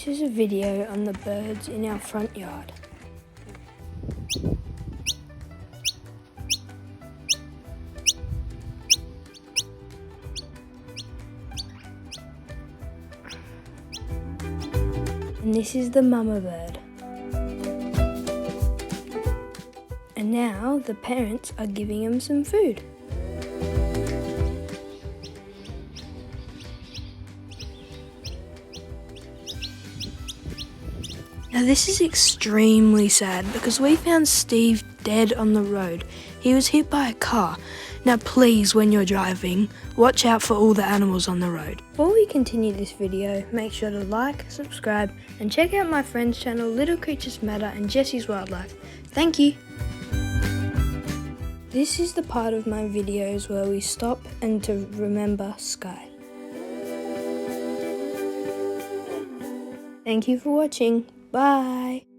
This is a video on the birds in our front yard. And this is the mama bird. And now the parents are giving them some food. Now this is extremely sad because we found Steve dead on the road. He was hit by a car. Now please, when you're driving, watch out for all the animals on the road. Before we continue this video, make sure to like, subscribe and check out my friend's channel Little Creatures Matter and Jessie's Wildlife. Thank you! This is the part of my videos where we stop and to remember Sky. Thank you for watching. Bye!